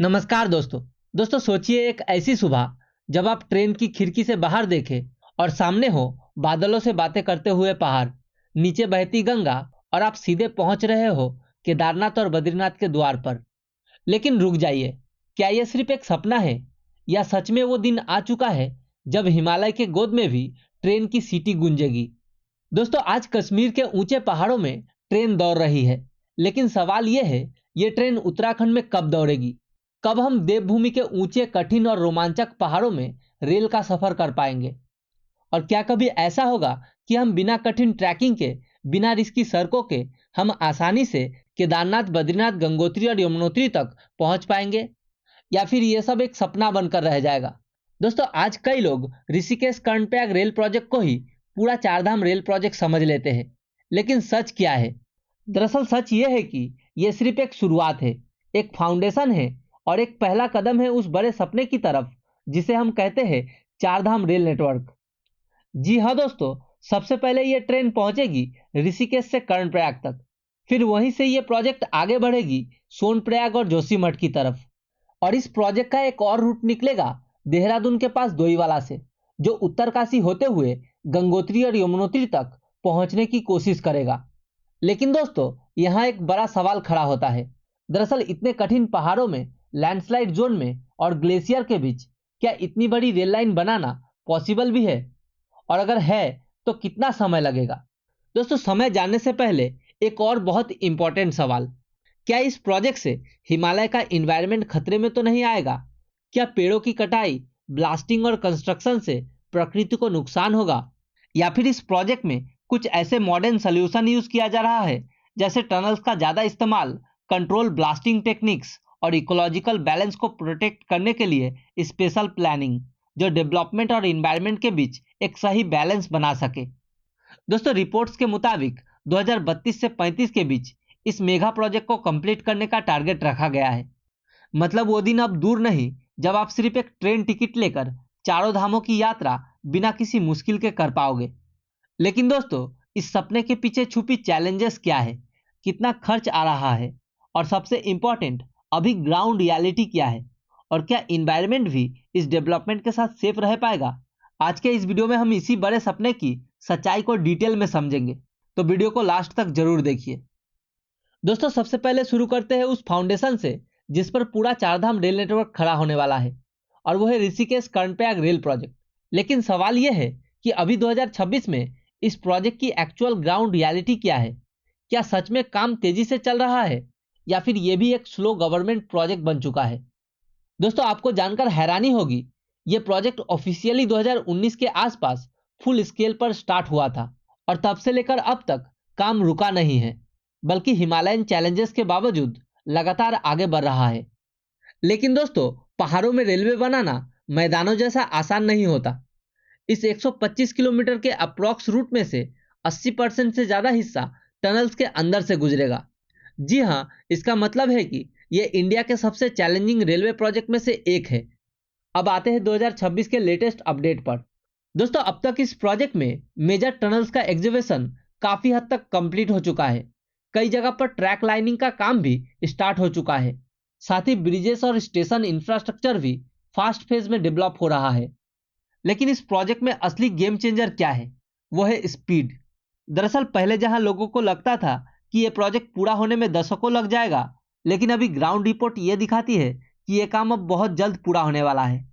नमस्कार दोस्तों। सोचिए एक ऐसी सुबह जब आप ट्रेन की खिड़की से बाहर देखें और सामने हो बादलों से बातें करते हुए पहाड़, नीचे बहती गंगा और आप सीधे पहुंच रहे हो केदारनाथ और बद्रीनाथ के द्वार पर। लेकिन रुक जाइए, क्या यह सिर्फ एक सपना है या सच में वो दिन आ चुका है जब हिमालय के गोद में भी ट्रेन की सीटी गूंजेगी। दोस्तों, आज कश्मीर के ऊंचे पहाड़ों में ट्रेन दौड़ रही है, लेकिन सवाल यह है, ये ट्रेन उत्तराखंड में कब दौड़ेगी? कब हम देवभूमि के ऊंचे, कठिन और रोमांचक पहाड़ों में रेल का सफर कर पाएंगे? और क्या कभी ऐसा होगा कि हम बिना कठिन ट्रैकिंग के, बिना रिस्की सड़कों के, हम आसानी से केदारनाथ, बद्रीनाथ, गंगोत्री और यमुनोत्री तक पहुंच पाएंगे? या फिर यह सब एक सपना बनकर रह जाएगा? दोस्तों, आज कई लोग ऋषिकेश कर्णप्रयाग रेल प्रोजेक्ट को ही पूरा चारधाम रेल प्रोजेक्ट समझ लेते हैं, लेकिन सच क्या है? दरअसल सच यह है कि यह सिर्फ एक शुरुआत है, एक फाउंडेशन है और एक पहला कदम है उस बड़े सपने की तरफ जिसे हम कहते हैं चारधाम रेल नेटवर्क। जी हाँ दोस्तों, सबसे पहले यह ट्रेन पहुंचेगी ऋषिकेश से कर्णप्रयाग तक। फिर वहीं से यह प्रोजेक्ट आगे बढ़ेगी सोनप्रयाग और जोशीमठ की तरफ। और इस प्रोजेक्ट का एक और रूट निकलेगा देहरादून के पास दोईवाला से, जो उत्तरकाशी होते हुए गंगोत्री और यमुनोत्री तक पहुंचने की कोशिश करेगा। लेकिन दोस्तों, यहाँ एक बड़ा सवाल खड़ा होता है। दरअसल इतने कठिन पहाड़ों में, लैंडस्लाइड जोन में और ग्लेशियर के बीच क्या इतनी बड़ी रेल लाइन बनाना पॉसिबल भी है? और अगर है तो कितना समय लगेगा? दोस्तों, समय जानने से पहले एक और बहुत इंपॉर्टेंट सवाल, क्या इस प्रोजेक्ट से हिमालय का इन्वायरमेंट खतरे में तो नहीं आएगा? क्या पेड़ों की कटाई, ब्लास्टिंग और कंस्ट्रक्शन से प्रकृति को नुकसान होगा? या फिर इस प्रोजेक्ट में कुछ ऐसे मॉडर्न सोल्यूशन यूज किया जा रहा है, जैसे टनल्स का ज्यादा इस्तेमाल, कंट्रोल ब्लास्टिंग टेक्निक्स और इकोलॉजिकल बैलेंस को प्रोटेक्ट करने के लिए स्पेशल प्लानिंग, जो डेवलपमेंट और इन्वायरमेंट के बीच एक सही बैलेंस बना सके? दोस्तों, रिपोर्ट्स के मुताबिक 2032 से 35 के बीच इस मेगा प्रोजेक्ट को कंप्लीट करने का टारगेट रखा गया है। मतलब वो दिन अब दूर नहीं जब आप सिर्फ एक ट्रेन टिकट लेकर चारों धामों की यात्रा बिना किसी मुश्किल के कर पाओगे। लेकिन दोस्तों, इस सपने के पीछे छुपी चैलेंजेस क्या है? कितना खर्च आ रहा है? और सबसे इंपॉर्टेंट, अभी ग्राउंड रियलिटी क्या है? और क्या इन्वायरमेंट भी इस डेवलपमेंट के साथ सेफ रह पाएगा? आज के इस वीडियो में हम इसी बड़े सपने की सच्चाई को डिटेल में समझेंगे, तो वीडियो को लास्ट तक जरूर देखिए। दोस्तों, सबसे पहले शुरू करते हैं उस फाउंडेशन से जिस पर पूरा चारधाम रेल नेटवर्क खड़ा होने वाला है, और वो है ऋषिकेश कर्णप्रयाग रेल प्रोजेक्ट। लेकिन सवाल यह है कि अभी 2026 में इस प्रोजेक्ट की एक्चुअल ग्राउंड रियलिटी क्या है? क्या सच में काम तेजी से चल रहा है या फिर यह भी एक स्लो गवर्नमेंट प्रोजेक्ट बन चुका है? दोस्तों, आपको जानकर हैरानी होगी, यह प्रोजेक्ट ऑफिशियली 2019 के आसपास फुल स्केल पर स्टार्ट हुआ था और तब से लेकर अब तक काम रुका नहीं है, बल्कि हिमालयन चैलेंजेस के बावजूद लगातार आगे बढ़ रहा है। लेकिन दोस्तों, पहाड़ों में रेलवे बनाना मैदानों जैसा आसान नहीं होता। इस 125 किलोमीटर के अप्रॉक्स रूट में से 80% से ज्यादा हिस्सा टनल्स के अंदर से गुजरेगा। जी हाँ, इसका मतलब है कि यह इंडिया के सबसे चैलेंजिंग रेलवे प्रोजेक्ट में से एक है। अब आते हैं 2026 के लेटेस्ट अपडेट पर। दोस्तों, अब तक इस प्रोजेक्ट में मेजर टनल्स का एग्जीक्यूशन काफी हद तक कंप्लीट हो चुका है। कई जगह पर ट्रैक लाइनिंग का काम भी स्टार्ट हो चुका है। साथ ही ब्रिजेस और स्टेशन इंफ्रास्ट्रक्चर भी फास्ट फेज में डेवलप हो रहा है। लेकिन इस प्रोजेक्ट में असली गेम चेंजर क्या है? वो है स्पीड। दरअसल पहले जहां लोगों को लगता था कि यह प्रोजेक्ट पूरा होने में दशकों लग जाएगा, लेकिन अभी ग्राउंड रिपोर्ट यह दिखाती है कि यह काम अब बहुत जल्द पूरा होने वाला है।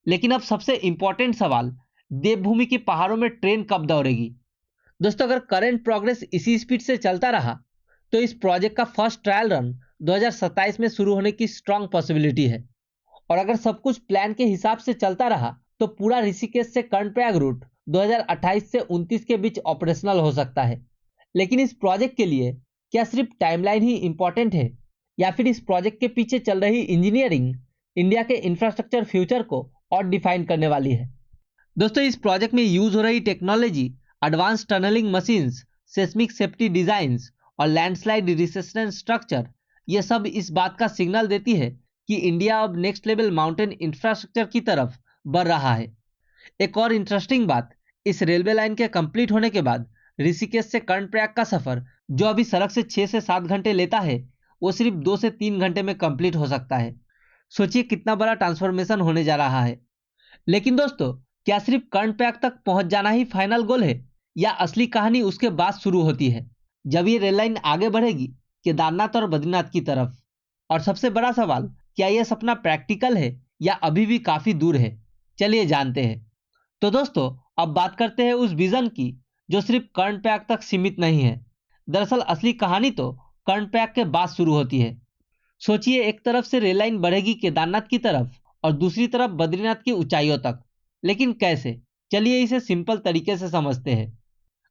लेकिन अब सबसे इंपॉर्टेंट सवाल, देवभूमि की पहाड़ों में ट्रेन कब दौड़ेगी? दोस्तों, अगर करंट प्रोग्रेस इसी स्पीड से चलता रहा तो इस प्रोजेक्ट का फर्स्ट ट्रायल रन 2027 में शुरू होने की स्ट्रांग पॉसिबिलिटी है। और अगर सब कुछ प्लान के हिसाब से चलता रहा तो पूरा ऋषिकेश से कर्णप्रयाग रूट 2028 से 29 के बीच ऑपरेशनल हो सकता है। लेकिन इस प्रोजेक्ट के लिए क्या सिर्फ टाइमलाइन ही इंपॉर्टेंट है, या फिर इस प्रोजेक्ट के पीछे चल रही इंजीनियरिंग इंडिया के इंफ्रास्ट्रक्चर फ्यूचर को और डिफाइन करने वाली है? दोस्तों, इस प्रोजेक्ट में यूज हो रही technology, advance tunnelling machines, seismic safety designs और लैंडस्लाइड रेजिस्टेंस स्ट्रक्चर, ये सब इस बात का सिग्नल देती है कि इंडिया अब नेक्स्ट लेवल माउंटेन इंफ्रास्ट्रक्चर की तरफ बढ़ रहा है। एक और इंटरेस्टिंग बात, इस रेलवे लाइन के कंप्लीट होने के बाद ऋषिकेश से कर्णप्रयाग का सफर, जो अभी सड़क से 6 से 7 घंटे लेता है, वो सिर्फ 2 से 3 घंटे में कंप्लीट हो सकता है। सोचिए कितना बड़ा ट्रांसफॉर्मेशन होने जा रहा है। लेकिन दोस्तों, क्या सिर्फ कर्णप्रयाग तक पहुंच जाना ही फाइनल गोल है, या असली कहानी उसके बाद शुरू होती है, जब ये रेल लाइन आगे बढ़ेगी केदारनाथ और बद्रीनाथ की तरफ? और सबसे बड़ा सवाल, क्या यह सपना प्रैक्टिकल है या अभी भी काफी दूर है? चलिए जानते हैं। तो दोस्तों, अब बात करते हैं उस विजन की जो सिर्फ कर्णप्रयाग तक सीमित नहीं है। दरअसल असली कहानी तो कर्णप्रयाग के बाद शुरू होती है। सोचिए, एक तरफ से रेल लाइन बढ़ेगी केदारनाथ की तरफ और दूसरी तरफ बद्रीनाथ की ऊंचाइयों तक। लेकिन कैसे? चलिए इसे सिंपल तरीके से समझते हैं।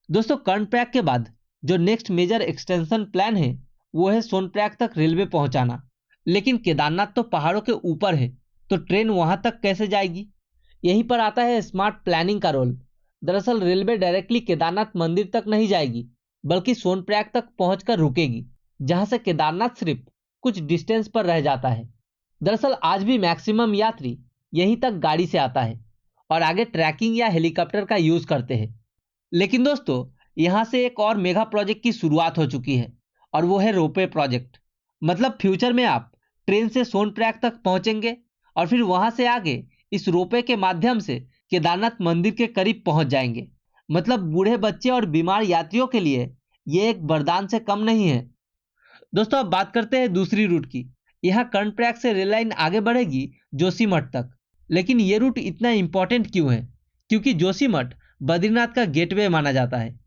दोस्तों, कर्णप्रयाग के बाद जो नेक्स्ट मेजर एक्सटेंशन प्लान है वो है सोनप्रयाग तक रेलवे पहुंचाना। लेकिन केदारनाथ तो पहाड़ों के ऊपर है, तो ट्रेन वहां तक कैसे जाएगी? यहीं पर आता है स्मार्ट प्लानिंग का रोल। दरअसल रेलवे डायरेक्टली केदारनाथ मंदिर तक नहीं जाएगी, बल्कि सोनप्रयाग तक पहुंचकर रुकेगी, जहां से केदारनाथ सिर्फ कुछ डिस्टेंस पर रह जाता है। दरअसल आज भी मैक्सिमम यात्री यहीं तक गाड़ी से आता है और आगे ट्रैकिंग या हेलीकॉप्टर का यूज करते हैं। लेकिन दोस्तों, यहां से एक और मेगा प्रोजेक्ट की शुरुआत हो चुकी है, और वो है रोपवे प्रोजेक्ट। मतलब फ्यूचर में आप ट्रेन से सोनप्रयाग तक पहुंचेंगे और फिर वहां से आगे इस रोपवे के माध्यम से केदारनाथ मंदिर के करीब पहुंच जाएंगे। मतलब बूढ़े बच्चे और बीमार यात्रियों के लिए ये एक वरदान से कम नहीं है। दोस्तों, अब बात करते हैं दूसरी रूट की। यहाँ कर्णप्रयाग से रेल लाइन आगे बढ़ेगी जोशीमठ तक। लेकिन ये रूट इतना इंपॉर्टेंट क्यों है? क्योंकि जोशीमठ बद्रीनाथ का गेटवे माना जाता है।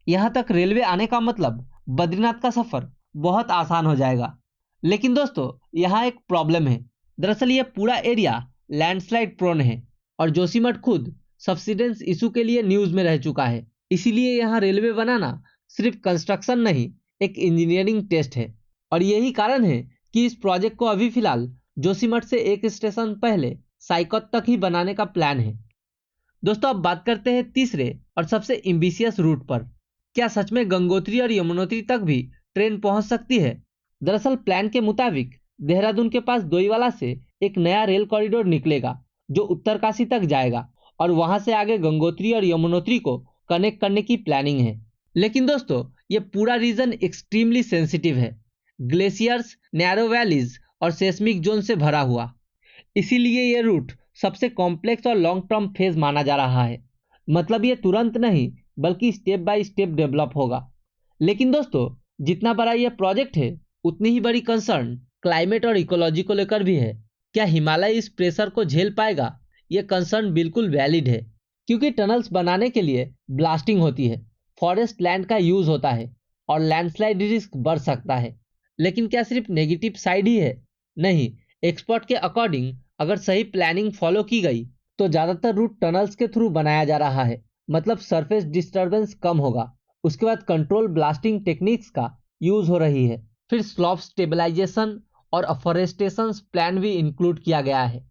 यहाँ तक रेलवे आने का मतलब बद्रीनाथ का सफर बहुत आसान हो जाएगा। लेकिन दोस्तों, यहाँ एक प्रॉब्लम है। दरअसल ये पूरा एरिया लैंडस्लाइड प्रोन है और जोशीमठ खुद सब्सिडेंस इशू के लिए न्यूज में रह चुका है। इसीलिए यहाँ रेलवे बनाना सिर्फ कंस्ट्रक्शन नहीं, एक इंजीनियरिंग टेस्ट है। और यही कारण है कि इस प्रोजेक्ट को अभी फिलहाल जोशीमठ से एक स्टेशन पहले साइकोट तक ही बनाने का प्लान है। दोस्तों, अब बात करते हैं तीसरे और सबसे एम्बिशियस रूट पर। क्या सच में गंगोत्री और यमुनोत्री तक भी ट्रेन पहुंच सकती है? दरअसल प्लान के मुताबिक देहरादून के पास डोईवाला से एक नया रेल कॉरिडोर निकलेगा जो उत्तरकाशी तक जाएगा, और वहां से आगे गंगोत्री और यमुनोत्री को कनेक्ट करने की प्लानिंग है। लेकिन दोस्तों, ये पूरा रीजन एक्सट्रीमली सेंसिटिव है। ग्लेशियर्स, नैरो वैलीज और सेस्मिक जोन से भरा हुआ। इसीलिए ये रूट सबसे कॉम्प्लेक्स और लॉन्ग टर्म फेज माना जा रहा है। मतलब ये तुरंत नहीं, बल्कि स्टेप बाय स्टेप डेवलप होगा। लेकिन दोस्तों, जितना बड़ा ये प्रोजेक्ट है, उतनी ही बड़ी कंसर्न क्लाइमेट और इकोलॉजी को लेकर भी है। क्या हिमालय इस प्रेशर को झेल पाएगा? ये कंसर्न बिल्कुल वैलिड है, क्योंकि टनल्स बनाने के लिए ब्लास्टिंग होती है, फॉरेस्ट लैंड का यूज होता है और लैंडस्लाइड रिस्क बढ़ सकता है। लेकिन क्या सिर्फ नेगेटिव साइड ही है? नहीं। एक्सपर्ट के अकॉर्डिंग अगर सही प्लानिंग फॉलो की गई तो ज्यादातर रूट टनल्स के थ्रू बनाया जा रहा है। मतलब सरफेस डिस्टरबेंस कम होगा। उसके बाद कंट्रोल ब्लास्टिंग टेक्निक्स का यूज हो रही है। फिर स्लॉप स्टेबलाइजेशन और अफोरेस्टेशन प्लान भी इंक्लूड किया गया है।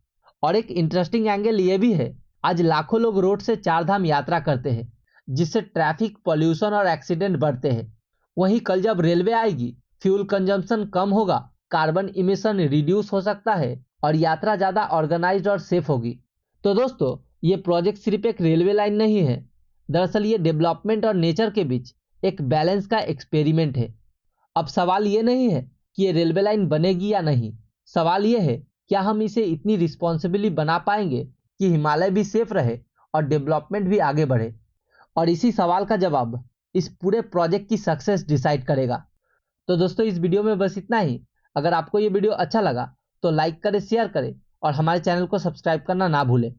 और एक इंटरेस्टिंग एंगल ये भी है, आज लाखों लोग रोड से चारधाम यात्रा करते हैं, जिससे ट्रैफिक, पॉल्यूशन और एक्सीडेंट बढ़ते हैं। वहीं कल जब रेलवे आएगी, फ्यूल कंजम्पशन कम होगा, कार्बन इमिशन रिड्यूस हो सकता है और यात्रा ज्यादा ऑर्गेनाइज्ड और सेफ होगी। तो दोस्तों, ये प्रोजेक्ट सिर्फ एक रेलवे लाइन नहीं है। दरअसल ये डेवलपमेंट और नेचर के बीच एक बैलेंस का एक्सपेरिमेंट है। अब सवाल ये नहीं है कि ये रेलवे लाइन बनेगी या नहीं। सवाल ये है, क्या हम इसे इतनी रिस्पॉन्सिबली बना पाएंगे कि हिमालय भी सेफ रहे और डेवलपमेंट भी आगे बढ़े? और इसी सवाल का जवाब इस पूरे प्रोजेक्ट की सक्सेस डिसाइड करेगा। तो दोस्तों, इस वीडियो में बस इतना ही। अगर आपको ये वीडियो अच्छा लगा तो लाइक करें, शेयर करें और हमारे चैनल को सब्सक्राइब करना ना भूलें।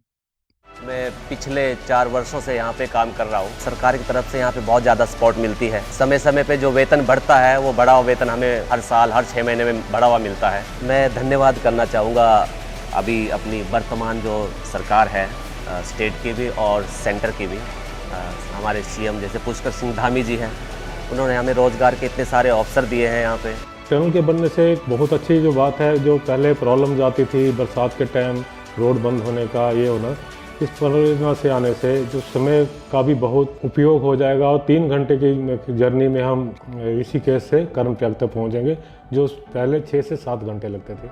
मैं पिछले 4 वर्षों से यहाँ पे काम कर रहा हूँ। सरकार की तरफ से यहाँ पे बहुत ज़्यादा सपोर्ट मिलती है। समय समय पे जो वेतन बढ़ता है, वो बढ़ा हुआ वेतन हमें हर साल, हर 6 महीने में बढ़ा हुआ मिलता है। मैं धन्यवाद करना चाहूँगा अभी अपनी वर्तमान जो सरकार है, स्टेट की भी और सेंटर की भी। हमारे सीएम जैसे पुष्कर सिंह धामी जी हैं, उन्होंने हमें रोज़गार के इतने सारे अवसर दिए हैं यहाँ पे। टनल के बनने से एक बहुत अच्छी जो बात है, जो पहले प्रॉब्लम आती थी बरसात के टाइम रोड बंद होने का, ये होना, इस परियोजना से आने से जो समय का भी बहुत उपयोग हो जाएगा और 3 घंटे की जर्नी में हम ऋषिकेश से कर्णप्रयाग तक पहुँचेंगे, जो पहले 6 से 7 घंटे लगते थे।